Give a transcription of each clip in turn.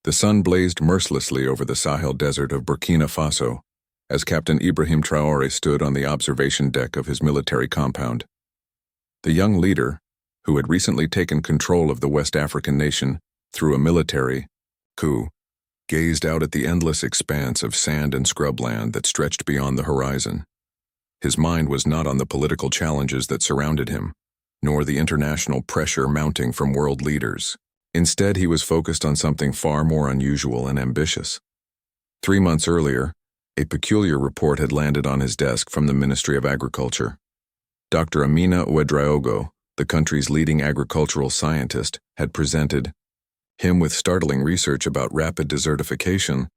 The sun blazed mercilessly over the Sahel Desert of Burkina Faso as Captain Ibrahim Traore stood on the observation deck of his military compound. The young leader, who had recently taken control of the West African nation through a military coup, gazed out at the endless expanse of sand and scrubland that stretched beyond the horizon. His mind was not on the political challenges that surrounded him, nor the international pressure mounting from world leaders. Instead, he was focused on something far more unusual and ambitious. 3 months earlier, a peculiar report had landed on his desk from the Ministry of Agriculture. Dr. Amina Ouedraogo, the country's leading agricultural scientist, had presented him with startling research about rapid desertification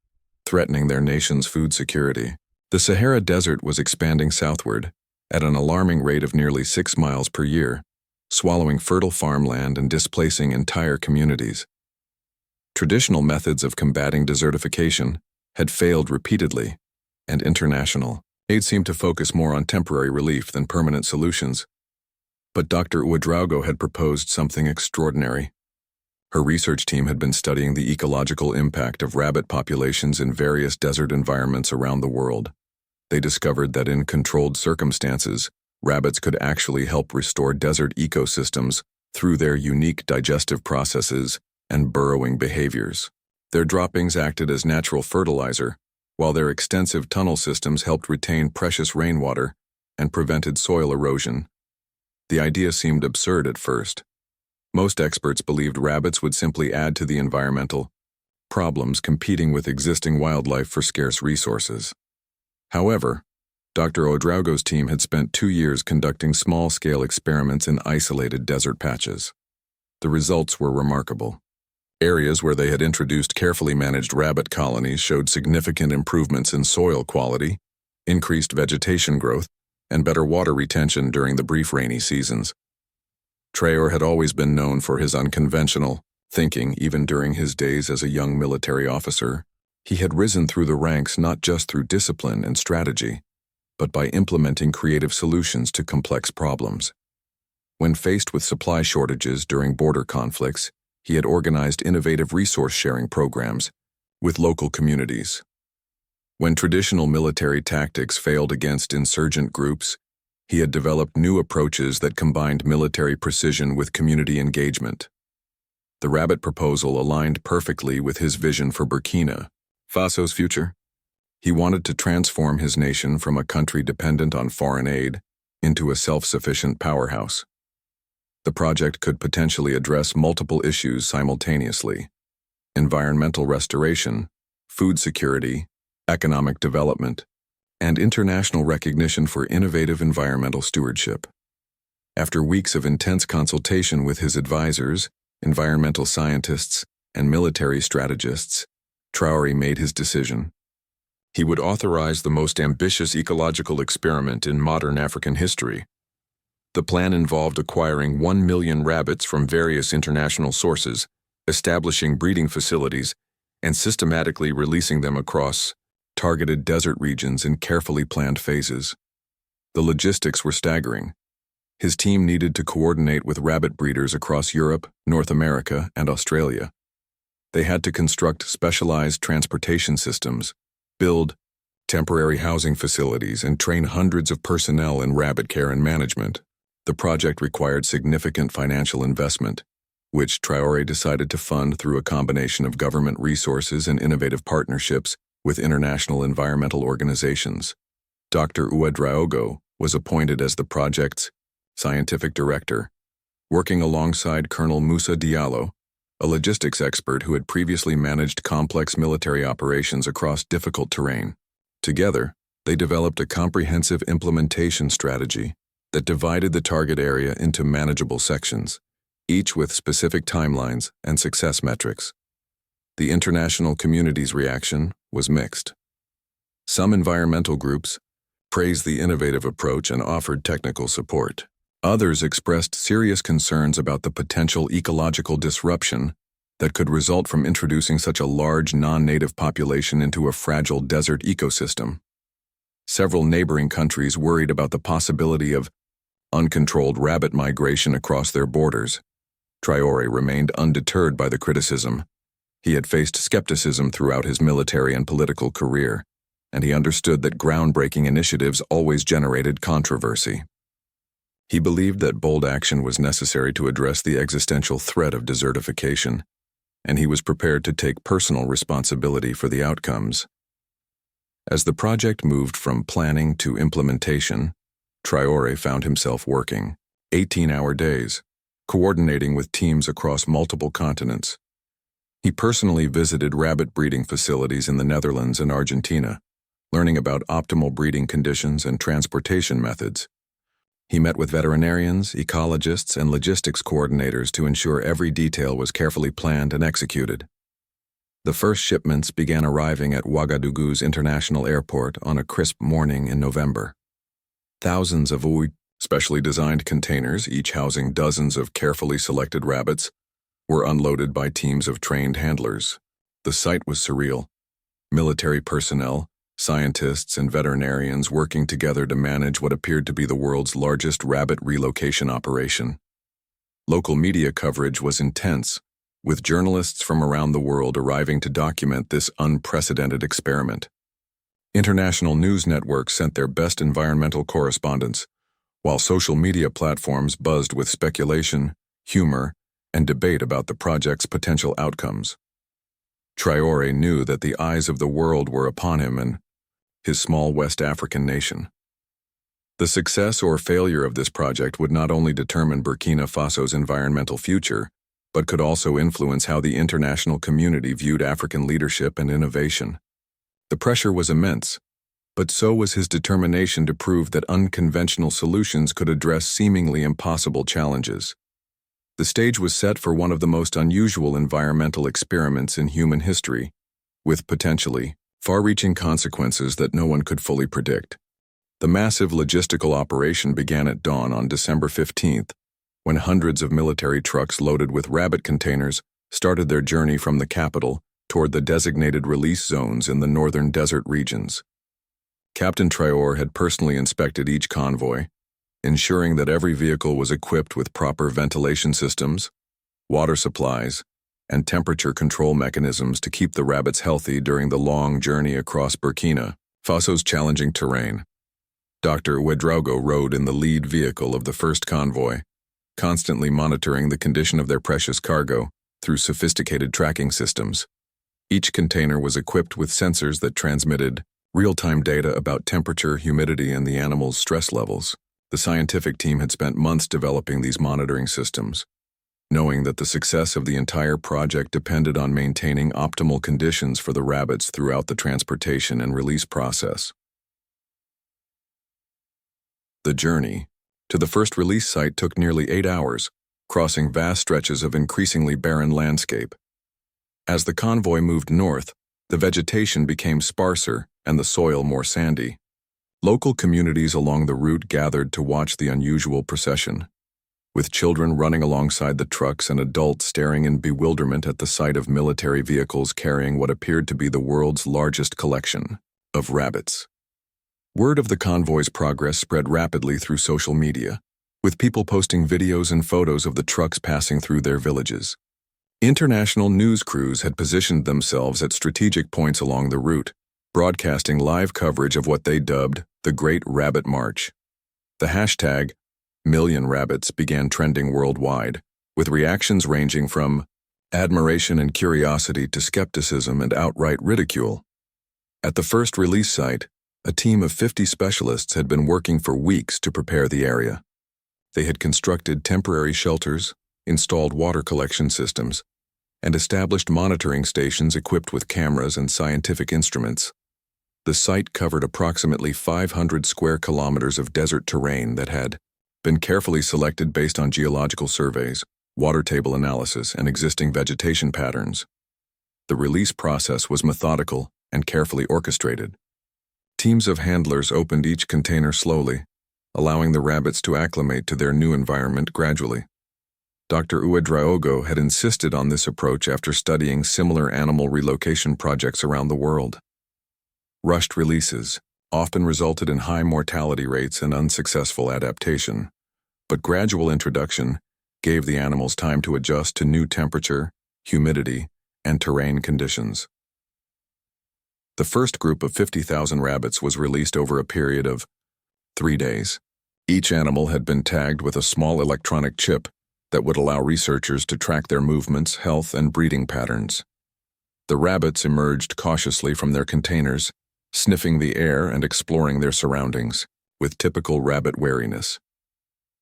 threatening their nation's food security. The Sahara Desert was expanding southward at an alarming rate of nearly 6 miles per year, swallowing fertile farmland and displacing entire communities. Traditional methods of combating desertification had failed repeatedly, and international aid seemed to focus more on temporary relief than permanent solutions. But Dr. Ouedraogo had proposed something extraordinary. Her research team had been studying the ecological impact of rabbit populations in various desert environments around the world. They discovered that in controlled circumstances, rabbits could actually help restore desert ecosystems through their unique digestive processes and burrowing behaviors. Their droppings acted as natural fertilizer, while their extensive tunnel systems helped retain precious rainwater and prevented soil erosion. The idea seemed absurd at first. Most experts believed rabbits would simply add to the environmental problems competing with existing wildlife for scarce resources. However, Dr. Ouedraogo's team had spent 2 years conducting small-scale experiments in isolated desert patches. The results were remarkable. Areas where they had introduced carefully managed rabbit colonies showed significant improvements in soil quality, increased vegetation growth, and better water retention during the brief rainy seasons. Traore had always been known for his unconventional thinking, even during his days as a young military officer. He had risen through the ranks not just through discipline and strategy, but by implementing creative solutions to complex problems. When faced with supply shortages during border conflicts, he had organized innovative resource-sharing programs with local communities. When traditional military tactics failed against insurgent groups, he had developed new approaches that combined military precision with community engagement. The rabbit proposal aligned perfectly with his vision for Burkina Faso's future. He wanted to transform his nation from a country dependent on foreign aid into a self-sufficient powerhouse. The project could potentially address multiple issues simultaneously: environmental restoration, food security, economic development, and international recognition for innovative environmental stewardship. After weeks of intense consultation with his advisors, environmental scientists, and military strategists, Traore made his decision. He would authorize the most ambitious ecological experiment in modern African history. The plan involved acquiring 1 million rabbits from various international sources, establishing breeding facilities, and systematically releasing them across targeted desert regions in carefully planned phases. The logistics were staggering. His team needed to coordinate with rabbit breeders across Europe, North America, and Australia. They had to construct specialized transportation systems, build temporary housing facilities, and train hundreds of personnel in rabbit care and management. The project required significant financial investment, which Traore decided to fund through a combination of government resources and innovative partnerships with international environmental organizations. Dr. Ouedraogo was appointed as the project's scientific director, working alongside Colonel Moussa Diallo, a logistics expert who had previously managed complex military operations across difficult terrain. Together, they developed a comprehensive implementation strategy that divided the target area into manageable sections, each with specific timelines and success metrics. The international community's reaction was mixed. Some environmental groups praised the innovative approach and offered technical support. Others expressed serious concerns about the potential ecological disruption that could result from introducing such a large non-native population into a fragile desert ecosystem. Several neighboring countries worried about the possibility of uncontrolled rabbit migration across their borders. Traore remained undeterred by the criticism. He had faced skepticism throughout his military and political career, and he understood that groundbreaking initiatives always generated controversy. He believed that bold action was necessary to address the existential threat of desertification, and he was prepared to take personal responsibility for the outcomes. As the project moved from planning to implementation, Traore found himself working 18-hour days, coordinating with teams across multiple continents. He personally visited rabbit breeding facilities in the Netherlands and Argentina, learning about optimal breeding conditions and transportation methods. He met with veterinarians, ecologists, and logistics coordinators to ensure every detail was carefully planned and executed. The first shipments began arriving at Ouagadougou's international airport on a crisp morning in November. Thousands of specially designed containers, each housing dozens of carefully selected rabbits, were unloaded by teams of trained handlers. The sight was surreal. Military personnel, scientists, and veterinarians working together to manage what appeared to be the world's largest rabbit relocation operation. Local media coverage was intense, with journalists from around the world arriving to document this unprecedented experiment. International news networks sent their best environmental correspondents, while social media platforms buzzed with speculation, humor, and debate about the project's potential outcomes. Traore knew that the eyes of the world were upon him and his small West African nation. The success or failure of this project would not only determine Burkina Faso's environmental future, but could also influence how the international community viewed African leadership and innovation. The pressure was immense, but so was his determination to prove that unconventional solutions could address seemingly impossible challenges. The stage was set for one of the most unusual environmental experiments in human history, with potentially far-reaching consequences that no one could fully predict. The massive logistical operation began at dawn on December 15th, when hundreds of military trucks loaded with rabbit containers started their journey from the capital toward the designated release zones in the northern desert regions. Captain Traore had personally inspected each convoy, ensuring that every vehicle was equipped with proper ventilation systems, water supplies, and temperature control mechanisms to keep the rabbits healthy during the long journey across Burkina Faso's challenging terrain. Dr. Ouedraogo rode in the lead vehicle of the first convoy, constantly monitoring the condition of their precious cargo through sophisticated tracking systems. Each container was equipped with sensors that transmitted real-time data about temperature, humidity, and the animal's stress levels. The scientific team had spent months developing these monitoring systems, knowing that the success of the entire project depended on maintaining optimal conditions for the rabbits throughout the transportation and release process. The journey to the first release site took nearly 8 hours, crossing vast stretches of increasingly barren landscape. As the convoy moved north, the vegetation became sparser and the soil more sandy. Local communities along the route gathered to watch the unusual procession, with children running alongside the trucks and adults staring in bewilderment at the sight of military vehicles carrying what appeared to be the world's largest collection of rabbits. Word of the convoy's progress spread rapidly through social media, with people posting videos and photos of the trucks passing through their villages. International news crews had positioned themselves at strategic points along the route, broadcasting live coverage of what they dubbed the Great Rabbit March. The hashtag #MillionRabbits began trending worldwide, with reactions ranging from admiration and curiosity to skepticism and outright ridicule. At the first release site, a team of 50 specialists had been working for weeks to prepare the area. They had constructed temporary shelters, installed water collection systems, and established monitoring stations equipped with cameras and scientific instruments. The site covered approximately 500 square kilometers of desert terrain that had been carefully selected based on geological surveys, water table analysis, and existing vegetation patterns. The release process was methodical and carefully orchestrated. Teams of handlers opened each container slowly, allowing the rabbits to acclimate to their new environment gradually. Dr. Ouedraogo had insisted on this approach after studying similar animal relocation projects around the world. Rushed releases often resulted in high mortality rates and unsuccessful adaptation, but gradual introduction gave the animals time to adjust to new temperature, humidity, and terrain conditions. The first group of 50,000 rabbits was released over a period of 3 days. Each animal had been tagged with a small electronic chip that would allow researchers to track their movements, health, and breeding patterns. The rabbits emerged cautiously from their containers, sniffing the air and exploring their surroundings, with typical rabbit wariness.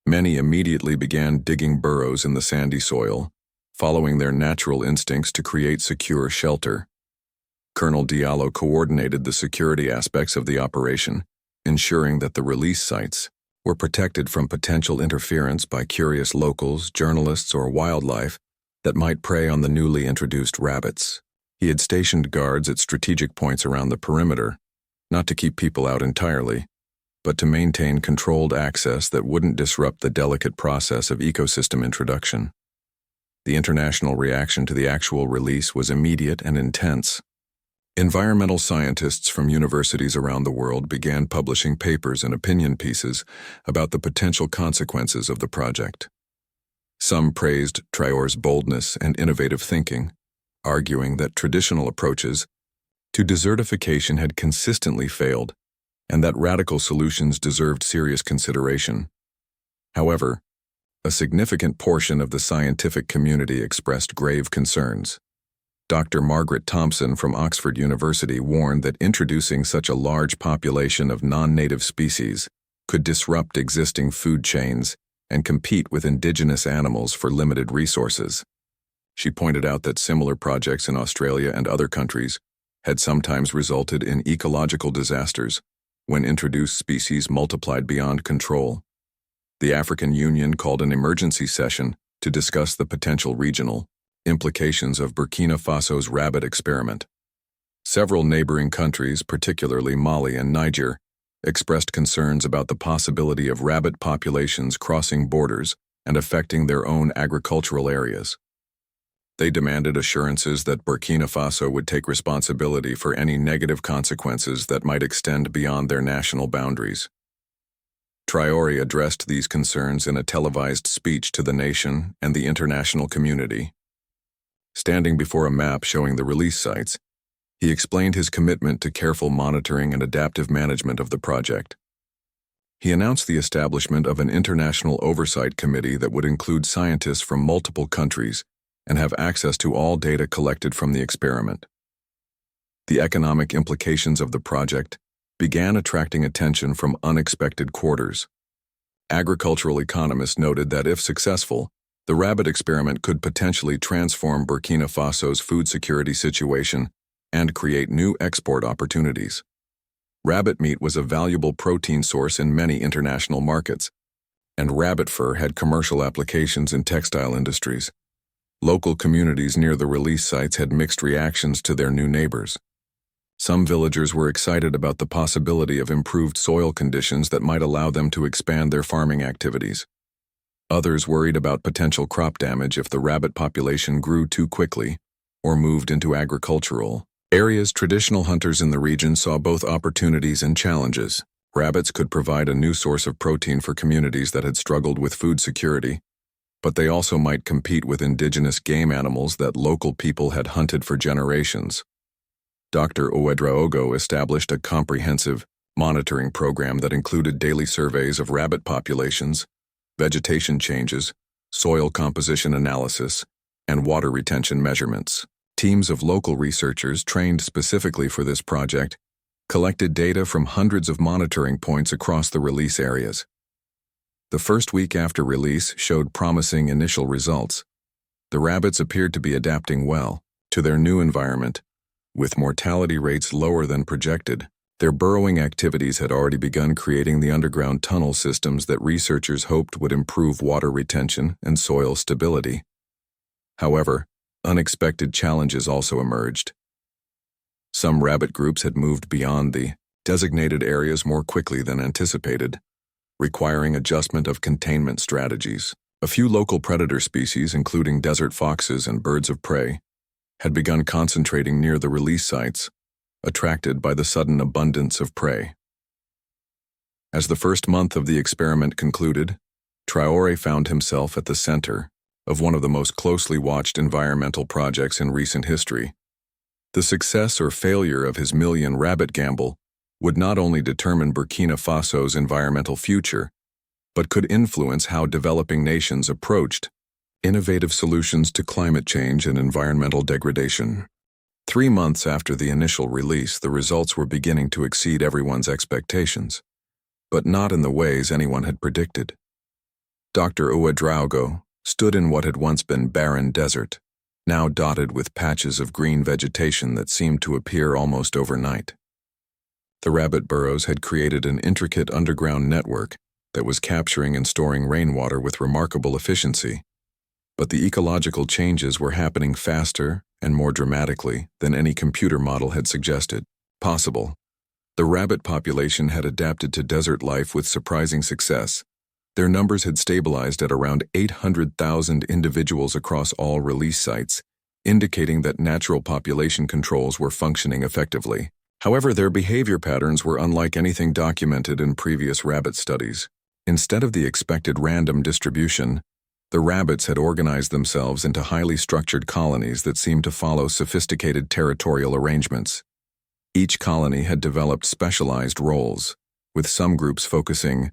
Many immediately began digging burrows in the sandy soil, following their natural instincts to create secure shelter. Colonel Diallo coordinated the security aspects of the operation, ensuring that the release sites were protected from potential interference by curious locals, journalists, or wildlife that might prey on the newly introduced rabbits. He had stationed guards at strategic points around the perimeter, not to keep people out entirely, but to maintain controlled access that wouldn't disrupt the delicate process of ecosystem introduction. The international reaction to the actual release was immediate and intense. Environmental scientists from universities around the world began publishing papers and opinion pieces about the potential consequences of the project. Some praised Traore's boldness and innovative thinking, arguing that traditional approaches to desertification had consistently failed and that radical solutions deserved serious consideration. However, a significant portion of the scientific community expressed grave concerns. Dr. Margaret Thompson from Oxford University warned that introducing such a large population of non-native species could disrupt existing food chains and compete with indigenous animals for limited resources. She pointed out that similar projects in Australia and other countries had sometimes resulted in ecological disasters when introduced species multiplied beyond control. The African Union called an emergency session to discuss the potential regional implications of Burkina Faso's rabbit experiment. Several neighboring countries, particularly Mali and Niger, expressed concerns about the possibility of rabbit populations crossing borders and affecting their own agricultural areas. They demanded assurances that Burkina Faso would take responsibility for any negative consequences that might extend beyond their national boundaries. Traore addressed these concerns in a televised speech to the nation and the international community. Standing before a map showing the release sites, he explained his commitment to careful monitoring and adaptive management of the project. He announced the establishment of an international oversight committee that would include scientists from multiple countries and have access to all data collected from the experiment. The economic implications of the project began attracting attention from unexpected quarters. Agricultural economists noted that if successful, the rabbit experiment could potentially transform Burkina Faso's food security situation and create new export opportunities. Rabbit meat was a valuable protein source in many international markets, and rabbit fur had commercial applications in textile industries. Local communities near the release sites had mixed reactions to their new neighbors. Some villagers were excited about the possibility of improved soil conditions that might allow them to expand their farming activities. Others worried about potential crop damage if the rabbit population grew too quickly or moved into agricultural areas. Traditional hunters in the region saw both opportunities and challenges. Rabbits could provide a new source of protein for communities that had struggled with food security, but they also might compete with indigenous game animals that local people had hunted for generations. Dr. Ouedraogo established a comprehensive monitoring program that included daily surveys of rabbit populations, vegetation changes, soil composition analysis, and water retention measurements. Teams of local researchers trained specifically for this project collected data from hundreds of monitoring points across the release areas. The first week after release showed promising initial results. The rabbits appeared to be adapting well to their new environment, with mortality rates lower than projected. Their burrowing activities had already begun creating the underground tunnel systems that researchers hoped would improve water retention and soil stability. However, unexpected challenges also emerged. Some rabbit groups had moved beyond the designated areas more quickly than anticipated, requiring adjustment of containment strategies. A few local predator species, including desert foxes and birds of prey, had begun concentrating near the release sites, attracted by the sudden abundance of prey. As the first month of the experiment concluded, Traore found himself at the center of one of the most closely watched environmental projects in recent history. The success or failure of his million rabbit gamble would not only determine Burkina Faso's environmental future, but could influence how developing nations approached innovative solutions to climate change and environmental degradation. 3 months after the initial release, the results were beginning to exceed everyone's expectations, but not in the ways anyone had predicted. Dr. Ouedraogo stood in what had once been barren desert, now dotted with patches of green vegetation that seemed to appear almost overnight. The rabbit burrows had created an intricate underground network that was capturing and storing rainwater with remarkable efficiency. But the ecological changes were happening faster and more dramatically than any computer model had suggested possible. The rabbit population had adapted to desert life with surprising success. Their numbers had stabilized at around 800,000 individuals across all release sites, indicating that natural population controls were functioning effectively. However, their behavior patterns were unlike anything documented in previous rabbit studies. Instead of the expected random distribution, the rabbits had organized themselves into highly structured colonies that seemed to follow sophisticated territorial arrangements. Each colony had developed specialized roles, with some groups focusing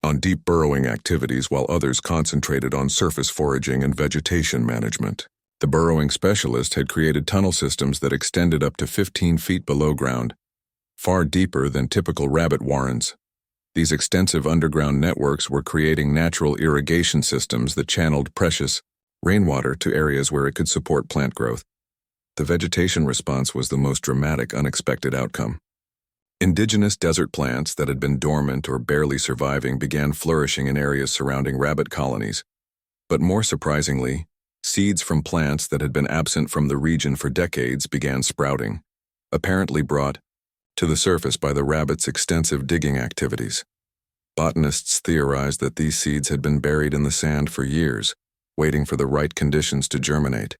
on deep burrowing activities while others concentrated on surface foraging and vegetation management. The burrowing specialist had created tunnel systems that extended up to 15 feet below ground, far deeper than typical rabbit warrens. These extensive underground networks were creating natural irrigation systems that channeled precious rainwater to areas where it could support plant growth. The vegetation response was the most dramatic, unexpected outcome. Indigenous desert plants that had been dormant or barely surviving began flourishing in areas surrounding rabbit colonies. But more surprisingly, seeds from plants that had been absent from the region for decades began sprouting, apparently brought to the surface by the rabbits' extensive digging activities. Botanists theorized that these seeds had been buried in the sand for years, waiting for the right conditions to germinate.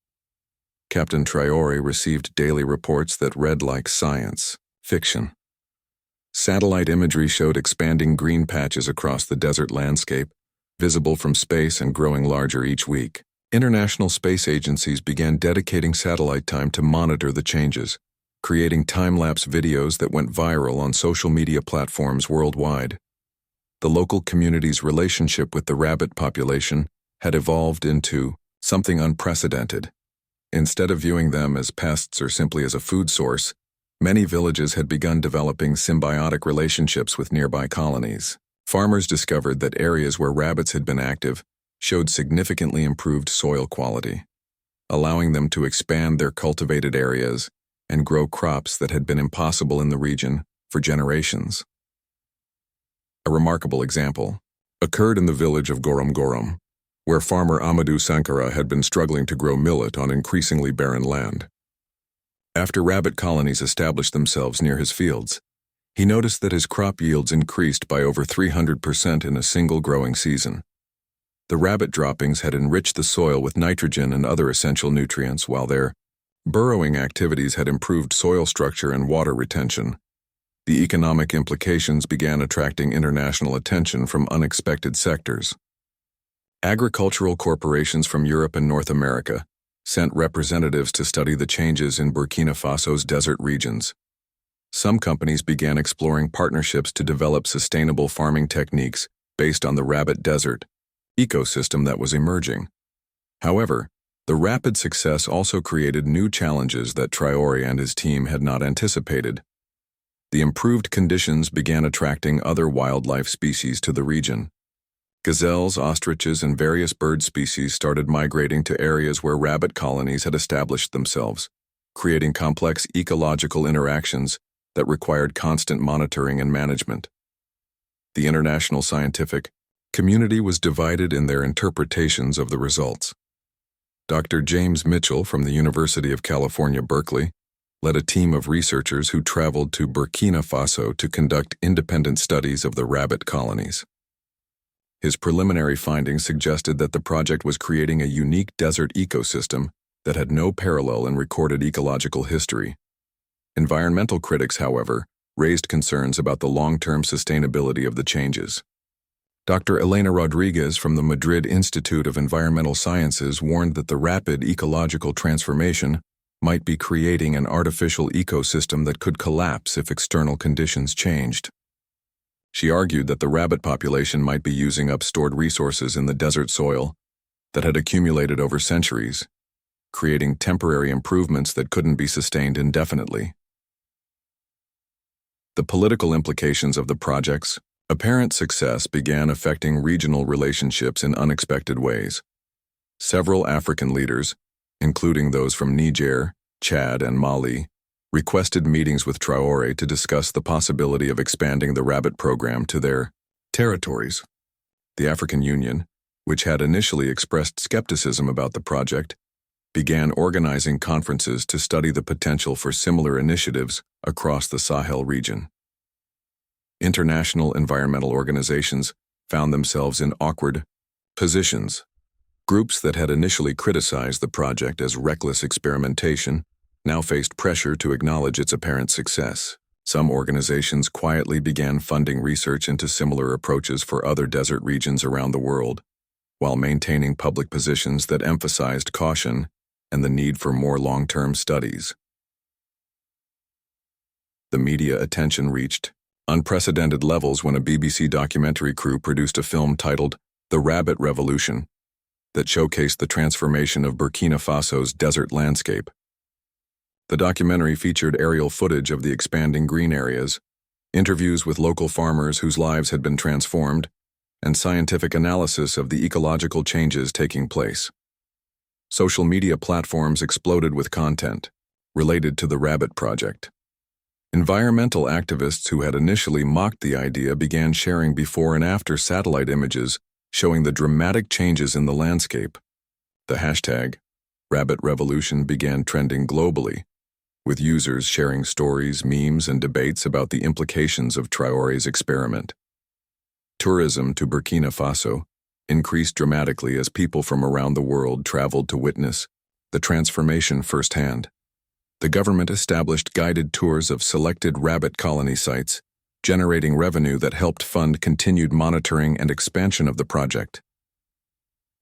Captain Traore received daily reports that read like science fiction. Satellite imagery showed expanding green patches across the desert landscape, visible from space and growing larger each week. International space agencies began dedicating satellite time to monitor the changes, creating time-lapse videos that went viral on social media platforms worldwide. The local community's relationship with the rabbit population had evolved into something unprecedented. Instead of viewing them as pests or simply as a food source, many villages had begun developing symbiotic relationships with nearby colonies. Farmers discovered that areas where rabbits had been active showed significantly improved soil quality, allowing them to expand their cultivated areas and grow crops that had been impossible in the region for generations. A remarkable example occurred in the village of Gorom Gorom, where farmer Amadou Sankara had been struggling to grow millet on increasingly barren land. After rabbit colonies established themselves near his fields, he noticed that his crop yields increased by over 300% in a single growing season. The rabbit droppings had enriched the soil with nitrogen and other essential nutrients, while their burrowing activities had improved soil structure and water retention. The economic implications began attracting international attention from unexpected sectors. Agricultural corporations from Europe and North America sent representatives to study the changes in Burkina Faso's desert regions. Some companies began exploring partnerships to develop sustainable farming techniques based on the rabbit desert ecosystem that was emerging. However, the rapid success also created new challenges that Traore and his team had not anticipated. The improved conditions began attracting other wildlife species to the region. Gazelles, ostriches, and various bird species started migrating to areas where rabbit colonies had established themselves, creating complex ecological interactions that required constant monitoring and management. The international scientific community was divided in their interpretations of the results. Dr. James Mitchell from the University of California, Berkeley, led a team of researchers who traveled to Burkina Faso to conduct independent studies of the rabbit colonies. His preliminary findings suggested that the project was creating a unique desert ecosystem that had no parallel in recorded ecological history. Environmental critics, however, raised concerns about the long-term sustainability of the changes. Dr. Elena Rodriguez from the Madrid Institute of Environmental Sciences warned that the rapid ecological transformation might be creating an artificial ecosystem that could collapse if external conditions changed. She argued that the rabbit population might be using up stored resources in the desert soil that had accumulated over centuries, creating temporary improvements that couldn't be sustained indefinitely. The political implications of the project's apparent success began affecting regional relationships in unexpected ways. Several African leaders, including those from Niger, Chad, and Mali, requested meetings with Traore to discuss the possibility of expanding the rabbit program to their territories. The African Union, which had initially expressed skepticism about the project, began organizing conferences to study the potential for similar initiatives across the Sahel region. International environmental organizations found themselves in awkward positions. Groups that had initially criticized the project as reckless experimentation now faced pressure to acknowledge its apparent success. Some organizations quietly began funding research into similar approaches for other desert regions around the world, while maintaining public positions that emphasized caution and the need for more long-term studies. The media attention reached unprecedented levels when a BBC documentary crew produced a film titled The Rabbit Revolution that showcased the transformation of Burkina Faso's desert landscape. The documentary featured aerial footage of the expanding green areas, interviews with local farmers whose lives had been transformed, and scientific analysis of the ecological changes taking place. Social media platforms exploded with content related to the Rabbit Project. Environmental activists who had initially mocked the idea began sharing before and after satellite images showing the dramatic changes in the landscape. The hashtag Rabbit Revolution began trending globally, with users sharing stories, memes, and debates about the implications of Traore's experiment. Tourism to Burkina Faso increased dramatically as people from around the world traveled to witness the transformation firsthand. The government established guided tours of selected rabbit colony sites, generating revenue that helped fund continued monitoring and expansion of the project.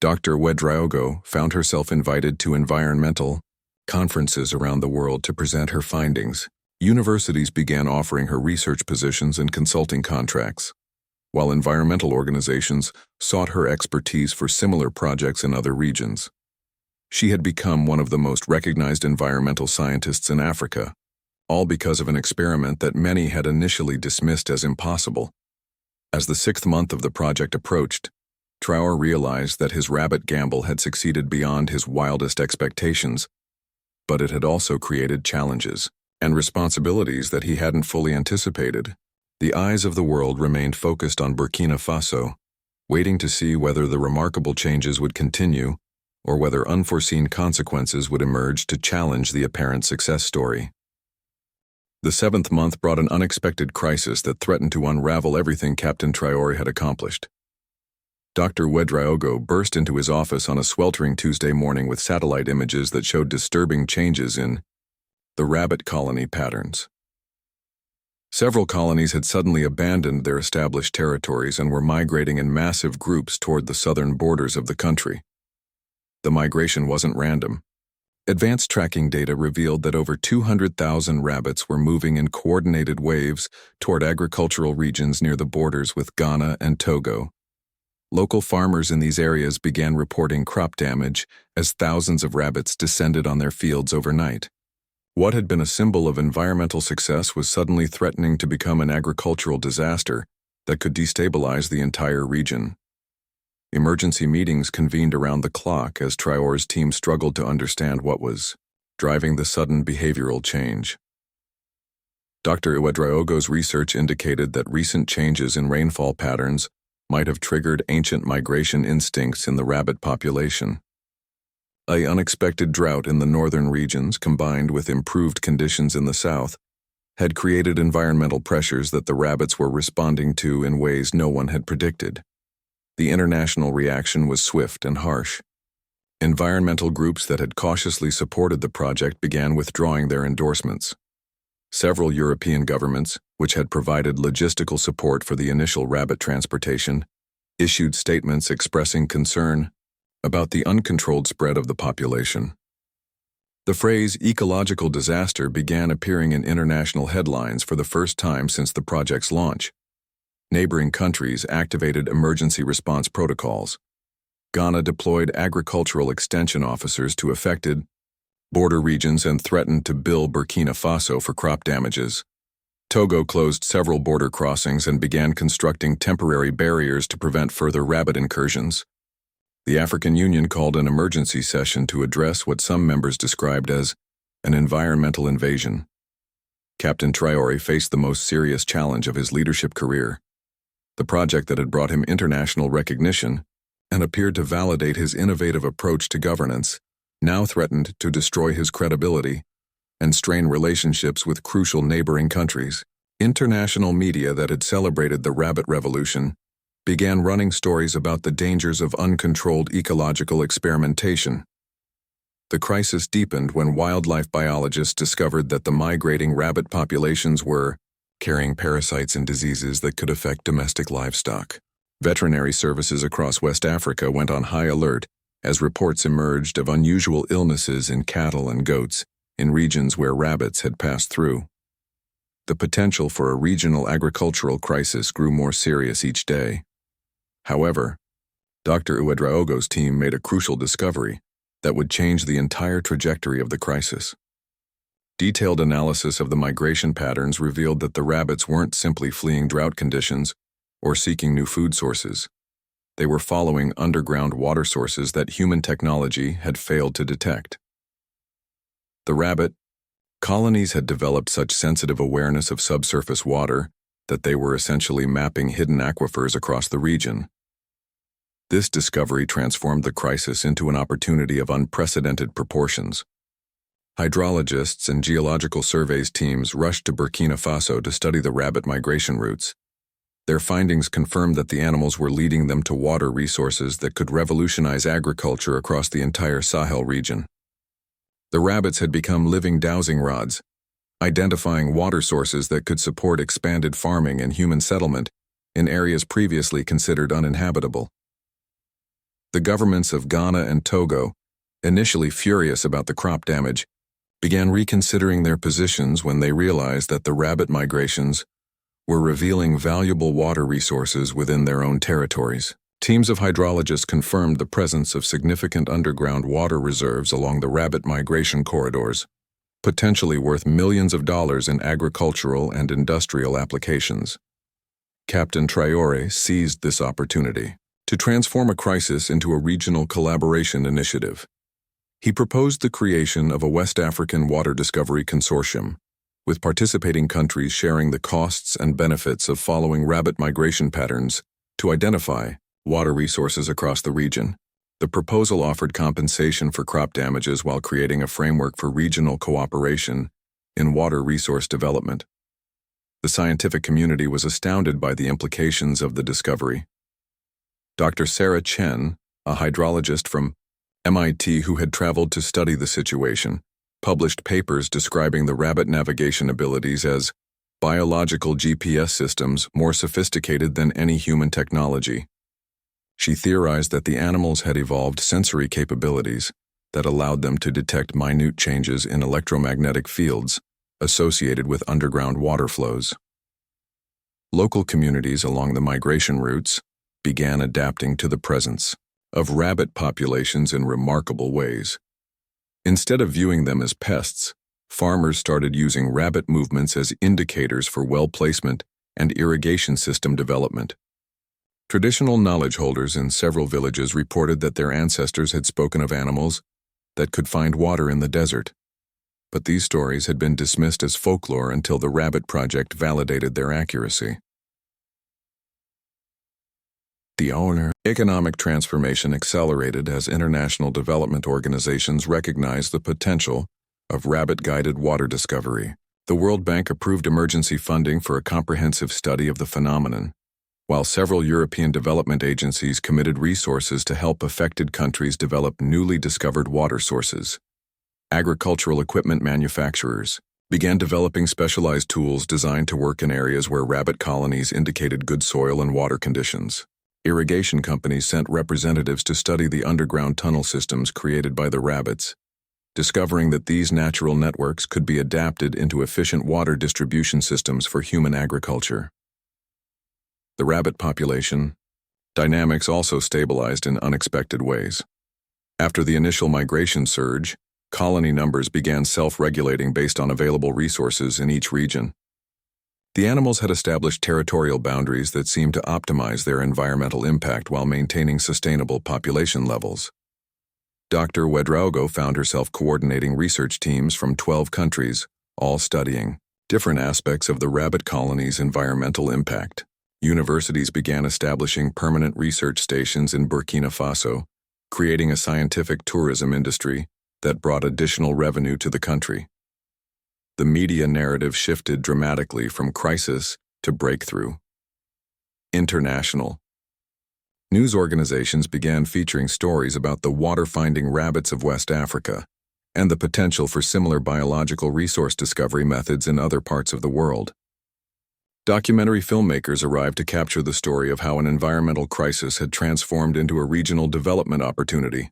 Dr. Ouedraogo found herself invited to environmental conferences around the world to present her findings. Universities began offering her research positions and consulting contracts, while environmental organizations sought her expertise for similar projects in other regions. She had become one of the most recognized environmental scientists in Africa, all because of an experiment that many had initially dismissed as impossible. As the 6th month of the project approached, Traore realized that his rabbit gamble had succeeded beyond his wildest expectations, but it had also created challenges and responsibilities that he hadn't fully anticipated. The eyes of the world remained focused on Burkina Faso, waiting to see whether the remarkable changes would continue or whether unforeseen consequences would emerge to challenge the apparent success story. The 7th month brought an unexpected crisis that threatened to unravel everything Captain Traore had accomplished. Dr. Ouedraogo burst into his office on a sweltering Tuesday morning with satellite images that showed disturbing changes in the rabbit colony patterns. Several colonies had suddenly abandoned their established territories and were migrating in massive groups toward the southern borders of the country. The migration wasn't random. Advanced tracking data revealed that over 200,000 rabbits were moving in coordinated waves toward agricultural regions near the borders with Ghana and Togo. Local farmers in these areas began reporting crop damage as thousands of rabbits descended on their fields overnight. What had been a symbol of environmental success was suddenly threatening to become an agricultural disaster that could destabilize the entire region. Emergency meetings convened around the clock as Traore's team struggled to understand what was driving the sudden behavioral change. Dr. Ouedraogo's research indicated that recent changes in rainfall patterns might have triggered ancient migration instincts in the rabbit population. An unexpected drought in the northern regions, combined with improved conditions in the south, had created environmental pressures that the rabbits were responding to in ways no one had predicted. The international reaction was swift and harsh. Environmental groups that had cautiously supported the project began withdrawing their endorsements. Several European governments, which had provided logistical support for the initial rabbit transportation, issued statements expressing concern about the uncontrolled spread of the population. The phrase ecological disaster began appearing in international headlines for the first time since the project's launch. Neighboring countries activated emergency response protocols. Ghana deployed agricultural extension officers to affected border regions and threatened to bill Burkina Faso for crop damages. Togo closed several border crossings and began constructing temporary barriers to prevent further rabbit incursions. The African Union called an emergency session to address what some members described as an environmental invasion. Captain Traore faced the most serious challenge of his leadership career. The project that had brought him international recognition and appeared to validate his innovative approach to governance now threatened to destroy his credibility and strain relationships with crucial neighboring countries. International media that had celebrated the rabbit revolution began running stories about the dangers of uncontrolled ecological experimentation. The crisis deepened when wildlife biologists discovered that the migrating rabbit populations were carrying parasites and diseases that could affect domestic livestock. Veterinary services across West Africa went on high alert as reports emerged of unusual illnesses in cattle and goats in regions where rabbits had passed through. The potential for a regional agricultural crisis grew more serious each day. However, Dr. Uedraogo's team made a crucial discovery that would change the entire trajectory of the crisis. Detailed analysis of the migration patterns revealed that the rabbits weren't simply fleeing drought conditions or seeking new food sources. They were following underground water sources that human technology had failed to detect. The rabbit colonies had developed such sensitive awareness of subsurface water that they were essentially mapping hidden aquifers across the region. This discovery transformed the crisis into an opportunity of unprecedented proportions. Hydrologists and geological surveys teams rushed to Burkina Faso to study the rabbit migration routes. Their findings confirmed that the animals were leading them to water resources that could revolutionize agriculture across the entire Sahel region. The rabbits had become living dowsing rods, identifying water sources that could support expanded farming and human settlement in areas previously considered uninhabitable. The governments of Ghana and Togo, initially furious about the crop damage, began reconsidering their positions when they realized that the rabbit migrations were revealing valuable water resources within their own territories. Teams of hydrologists confirmed the presence of significant underground water reserves along the rabbit migration corridors, potentially worth millions of dollars in agricultural and industrial applications. Captain Traore seized this opportunity to transform a crisis into a regional collaboration initiative. He proposed the creation of a West African water discovery consortium, with participating countries sharing the costs and benefits of following rabbit migration patterns to identify water resources across the region. The proposal offered compensation for crop damages while creating a framework for regional cooperation in water resource development. The scientific community was astounded by the implications of the discovery. Dr. Sarah Chen, a hydrologist from MIT who had traveled to study the situation, published papers describing the rabbit navigation abilities as biological GPS systems more sophisticated than any human technology. She theorized that the animals had evolved sensory capabilities that allowed them to detect minute changes in electromagnetic fields associated with underground water flows. Local communities along the migration routes began adapting to the presence of rabbit populations in remarkable ways. Instead of viewing them as pests, farmers started using rabbit movements as indicators for well placement and irrigation system development. Traditional knowledge holders in several villages reported that their ancestors had spoken of animals that could find water in the desert. But these stories had been dismissed as folklore until the Rabbit Project validated their accuracy. The economic transformation accelerated as international development organizations recognized the potential of rabbit-guided water discovery. The World Bank approved emergency funding for a comprehensive study of the phenomenon, while several European development agencies committed resources to help affected countries develop newly discovered water sources. Agricultural equipment manufacturers began developing specialized tools designed to work in areas where rabbit colonies indicated good soil and water conditions. irrigation companies sent representatives to study the underground tunnel systems created by the rabbits, discovering that these natural networks could be adapted into efficient water distribution systems for human agriculture. The rabbit population dynamics also stabilized in unexpected ways. After the initial migration surge, colony numbers began self-regulating based on available resources in each region. The animals had established territorial boundaries that seemed to optimize their environmental impact while maintaining sustainable population levels. Dr. Ouedraogo found herself coordinating research teams from 12 countries, all studying different aspects of the rabbit colony's environmental impact. Universities began establishing permanent research stations in Burkina Faso, creating a scientific tourism industry that brought additional revenue to the country. The media narrative shifted dramatically from crisis to breakthrough. International news organizations began featuring stories about the water-finding rabbits of West Africa and the potential for similar biological resource discovery methods in other parts of the world. Documentary filmmakers arrived to capture the story of how an environmental crisis had transformed into a regional development opportunity.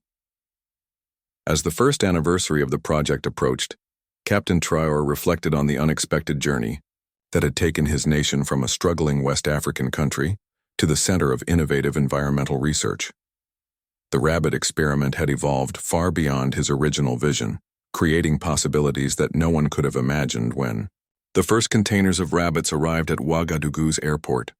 As the first anniversary of the project approached, Captain Traore reflected on the unexpected journey that had taken his nation from a struggling West African country to the center of innovative environmental research. The rabbit experiment had evolved far beyond his original vision, creating possibilities that no one could have imagined when the first containers of rabbits arrived at Ouagadougou's airport.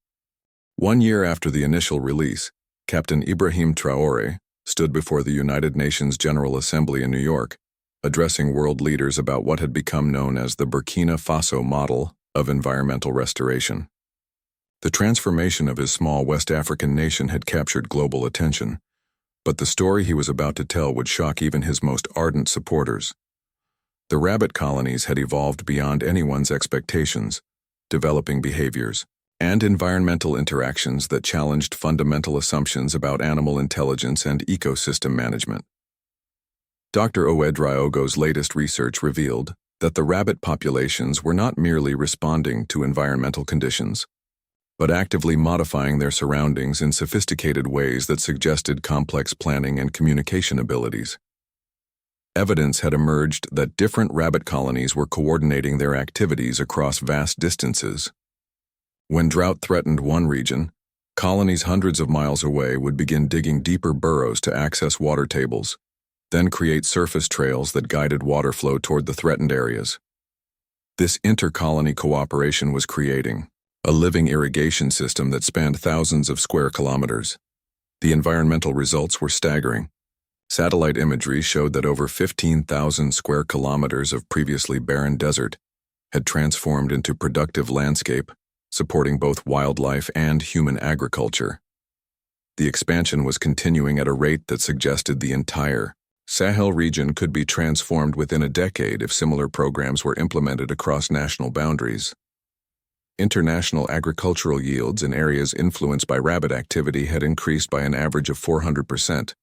1 year after the initial release, Captain Ibrahim Traore stood before the United Nations General Assembly in New York, addressing world leaders about what had become known as the Burkina Faso model of environmental restoration. The transformation of his small West African nation had captured global attention, but the story he was about to tell would shock even his most ardent supporters. The rabbit colonies had evolved beyond anyone's expectations, developing behaviors and environmental interactions that challenged fundamental assumptions about animal intelligence and ecosystem management. Dr. Ouedraogo's latest research revealed that the rabbit populations were not merely responding to environmental conditions, but actively modifying their surroundings in sophisticated ways that suggested complex planning and communication abilities. Evidence had emerged that different rabbit colonies were coordinating their activities across vast distances. When drought threatened one region, colonies hundreds of miles away would begin digging deeper burrows to access water tables, then create surface trails that guided water flow toward the threatened areas. This inter-colony cooperation was creating a living irrigation system that spanned thousands of square kilometers. The environmental results were staggering. Satellite imagery showed that over 15,000 square kilometers of previously barren desert had transformed into productive landscape, supporting both wildlife and human agriculture. The expansion was continuing at a rate that suggested the entire Sahel region could be transformed within a decade if similar programs were implemented across national boundaries. International agricultural yields in areas influenced by rabbit activity had increased by an average of 400%.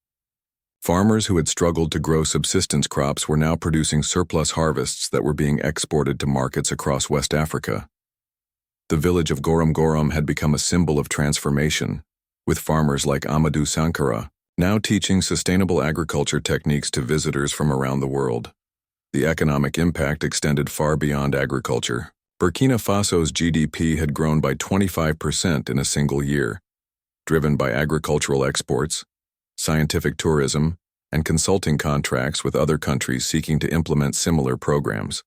Farmers who had struggled to grow subsistence crops were now producing surplus harvests that were being exported to markets across West Africa. The village of Gorom Gorom had become a symbol of transformation, with farmers like Amadou Sankara now teaching sustainable agriculture techniques to visitors from around the world. The economic impact extended far beyond agriculture. Burkina Faso's GDP had grown by 25% in a single year, driven by agricultural exports, scientific tourism, and consulting contracts with other countries seeking to implement similar programs.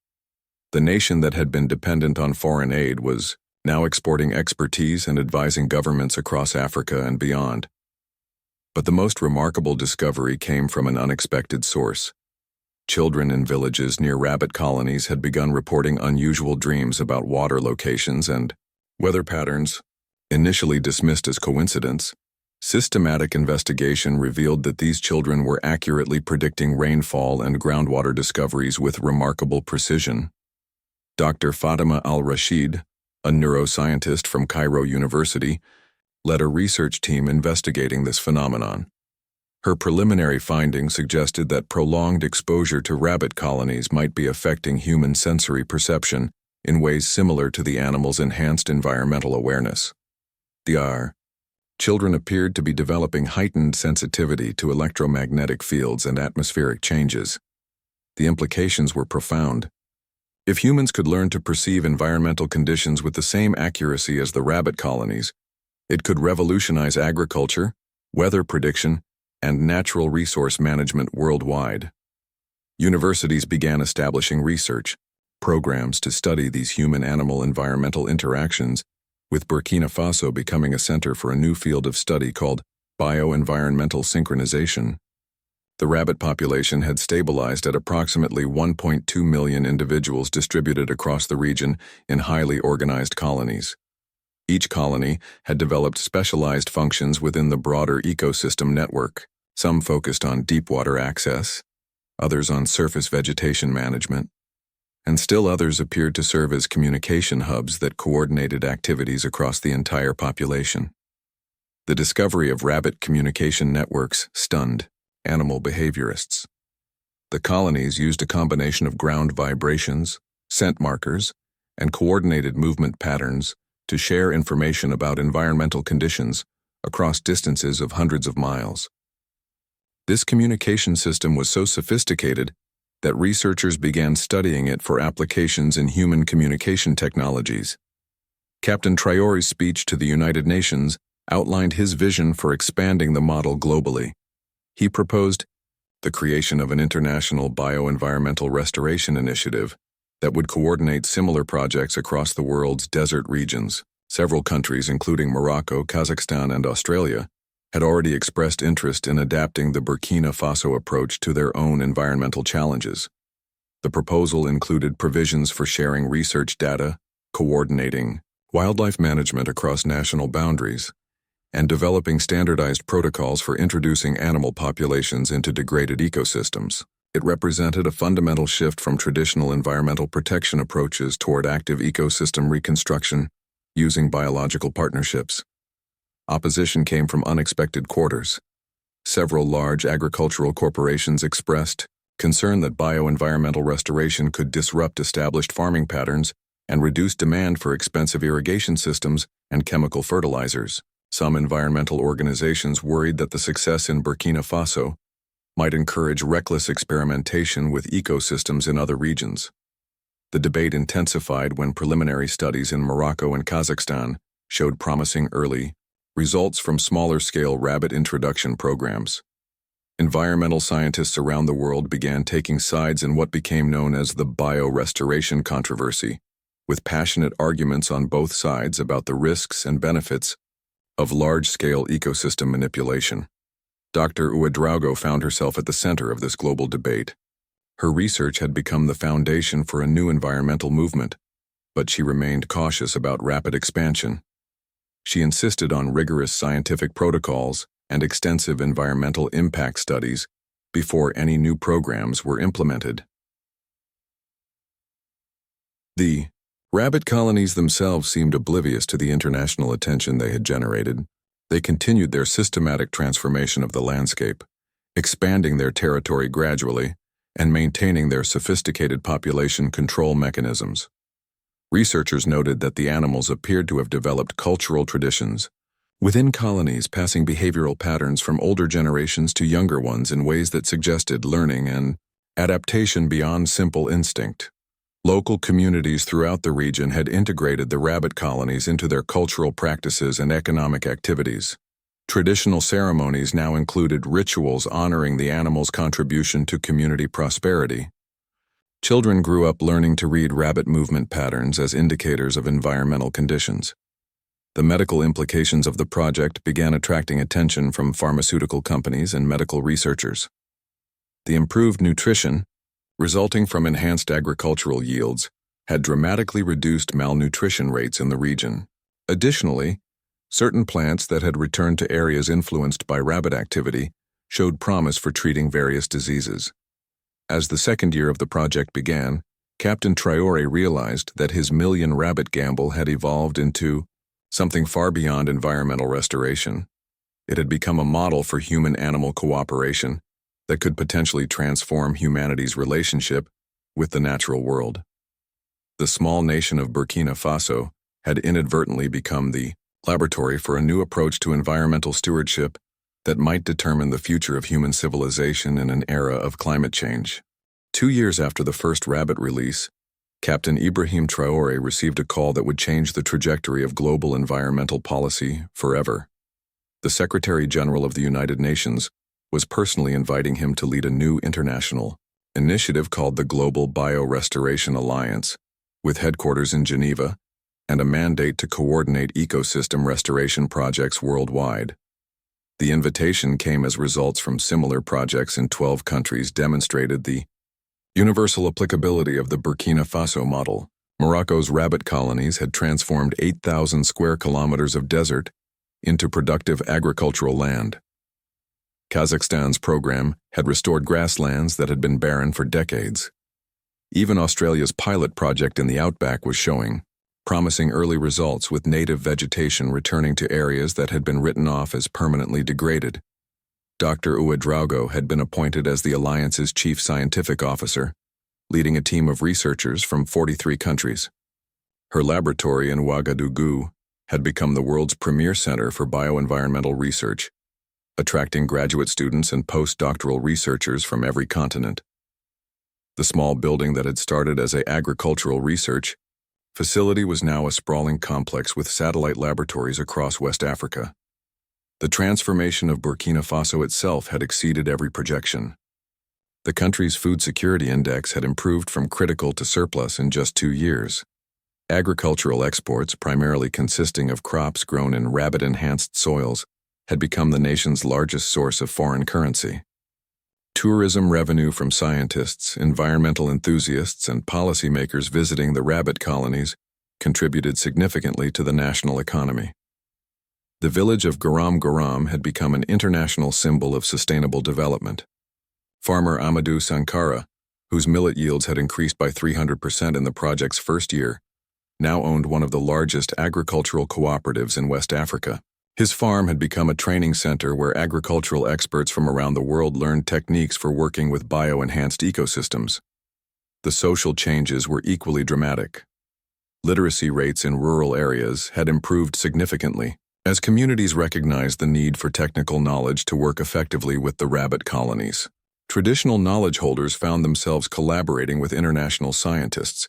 The nation that had been dependent on foreign aid was now exporting expertise and advising governments across Africa and beyond. But the most remarkable discovery came from an unexpected source. Children in villages near rabbit colonies had begun reporting unusual dreams about water locations and weather patterns. Initially dismissed as coincidence, systematic investigation revealed that these children were accurately predicting rainfall and groundwater discoveries with remarkable precision. Dr. Fatima Al-Rashid, a neuroscientist from Cairo University, led a research team investigating this phenomenon. Her preliminary findings suggested that prolonged exposure to rabbit colonies might be affecting human sensory perception in ways similar to the animal's enhanced environmental awareness. Children appeared to be developing heightened sensitivity to electromagnetic fields and atmospheric changes. The implications were profound. If humans could learn to perceive environmental conditions with the same accuracy as the rabbit colonies, it could revolutionize agriculture, weather prediction, and natural resource management worldwide. Universities began establishing research programs to study these human-animal environmental interactions, with Burkina Faso becoming a center for a new field of study called bioenvironmental synchronization. The rabbit population had stabilized at approximately 1.2 million individuals distributed across the region in highly organized colonies. Each colony had developed specialized functions within the broader ecosystem network, some focused on deep water access, others on surface vegetation management, and still others appeared to serve as communication hubs that coordinated activities across the entire population. The discovery of rabbit communication networks stunned animal behaviorists. The colonies used a combination of ground vibrations, scent markers, and coordinated movement patterns to share information about environmental conditions across distances of hundreds of miles. This communication system was so sophisticated that researchers began studying it for applications in human communication technologies. Captain Traore's speech to the United Nations outlined his vision for expanding the model globally. He proposed the creation of an international bioenvironmental restoration initiative that would coordinate similar projects across the world's desert regions. Several countries, including Morocco, Kazakhstan, and Australia, had already expressed interest in adapting the Burkina Faso approach to their own environmental challenges. The proposal included provisions for sharing research data, coordinating wildlife management across national boundaries, and developing standardized protocols for introducing animal populations into degraded ecosystems. It represented a fundamental shift from traditional environmental protection approaches toward active ecosystem reconstruction using biological partnerships. Opposition came from unexpected quarters. Several large agricultural corporations expressed concern that bioenvironmental restoration could disrupt established farming patterns and reduce demand for expensive irrigation systems and chemical fertilizers. Some environmental organizations worried that the success in Burkina Faso might encourage reckless experimentation with ecosystems in other regions. The debate intensified when preliminary studies in Morocco and Kazakhstan showed promising early results from smaller-scale rabbit introduction programs. Environmental scientists around the world began taking sides in what became known as the biorestoration controversy, with passionate arguments on both sides about the risks and benefits of large-scale ecosystem manipulation. Dr. Ouedraogo found herself at the center of this global debate. Her research had become the foundation for a new environmental movement, but she remained cautious about rapid expansion. She insisted on rigorous scientific protocols and extensive environmental impact studies before any new programs were implemented. The rabbit colonies themselves seemed oblivious to the international attention they had generated. They continued their systematic transformation of the landscape, expanding their territory gradually and maintaining their sophisticated population control mechanisms. Researchers noted that the animals appeared to have developed cultural traditions within colonies, passing behavioral patterns from older generations to younger ones in ways that suggested learning and adaptation beyond simple instinct. Local communities throughout the region had integrated the rabbit colonies into their cultural practices and economic activities. Traditional ceremonies now included rituals honoring the animals' contribution to community prosperity. Children grew up learning to read rabbit movement patterns as indicators of environmental conditions. The medical implications of the project began attracting attention from pharmaceutical companies and medical researchers. The improved nutrition, resulting from enhanced agricultural yields, had dramatically reduced malnutrition rates in the region. Additionally, certain plants that had returned to areas influenced by rabbit activity showed promise for treating various diseases. As the second year of the project began, Captain Traore realized that his million rabbit gamble had evolved into something far beyond environmental restoration. It had become a model for human-animal cooperation that could potentially transform humanity's relationship with the natural world. The small nation of Burkina Faso had inadvertently become the laboratory for a new approach to environmental stewardship that might determine the future of human civilization in an era of climate change. 2 years after the first rabbit release, Captain Ibrahim Traore received a call that would change the trajectory of global environmental policy forever. The Secretary-General of the United Nations was personally inviting him to lead a new international initiative called the Global Biorestoration Alliance, with headquarters in Geneva, and a mandate to coordinate ecosystem restoration projects worldwide. The invitation came as results from similar projects in 12 countries demonstrated the universal applicability of the Burkina Faso model. Morocco's rabbit colonies had transformed 8,000 square kilometers of desert into productive agricultural land. Kazakhstan's program had restored grasslands that had been barren for decades. Even Australia's pilot project in the outback was showing promising early results, with native vegetation returning to areas that had been written off as permanently degraded. Dr. Ouedraogo had been appointed as the Alliance's chief scientific officer, leading a team of researchers from 43 countries. Her laboratory in Ouagadougou had become the world's premier center for bioenvironmental research, attracting graduate students and postdoctoral researchers from every continent. The small building that had started as an agricultural research facility was now a sprawling complex with satellite laboratories across West Africa. The transformation of Burkina Faso itself had exceeded every projection. The country's food security index had improved from critical to surplus in just 2 years. Agricultural exports, primarily consisting of crops grown in rabbit-enhanced soils, had become the nation's largest source of foreign currency. Tourism revenue from scientists, environmental enthusiasts, and policymakers visiting the rabbit colonies contributed significantly to the national economy. The village of Garam Garam had become an international symbol of sustainable development. Farmer Amadou Sankara, whose millet yields had increased by 300% in the project's first year, now owned one of the largest agricultural cooperatives in West Africa. His farm had become a training center where agricultural experts from around the world learned techniques for working with bio-enhanced ecosystems. The social changes were equally dramatic. Literacy rates in rural areas had improved significantly, as communities recognized the need for technical knowledge to work effectively with the rabbit colonies. Traditional knowledge holders found themselves collaborating with international scientists,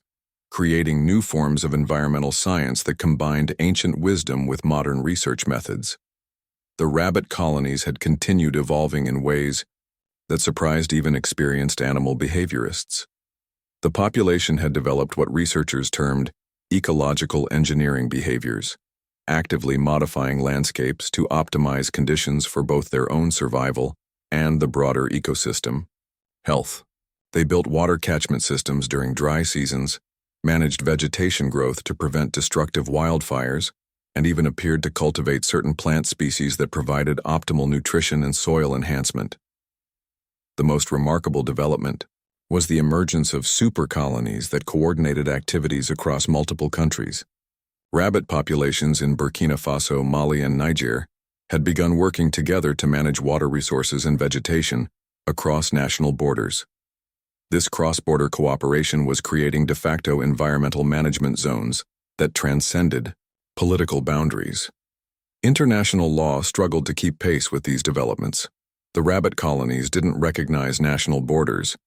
creating new forms of environmental science that combined ancient wisdom with modern research methods. The rabbit colonies had continued evolving in ways that surprised even experienced animal behaviorists. The population had developed what researchers termed ecological engineering behaviors, actively modifying landscapes to optimize conditions for both their own survival and the broader ecosystem. Health. They built water catchment systems during dry seasons, managed vegetation growth to prevent destructive wildfires, and even appeared to cultivate certain plant species that provided optimal nutrition and soil enhancement. The most remarkable development was the emergence of super colonies that coordinated activities across multiple countries. Rabbit populations in Burkina Faso, Mali, and Niger had begun working together to manage water resources and vegetation across national borders. This cross-border cooperation was creating de facto environmental management zones that transcended political boundaries. International law struggled to keep pace with these developments. The rabbit colonies didn't recognize national borders,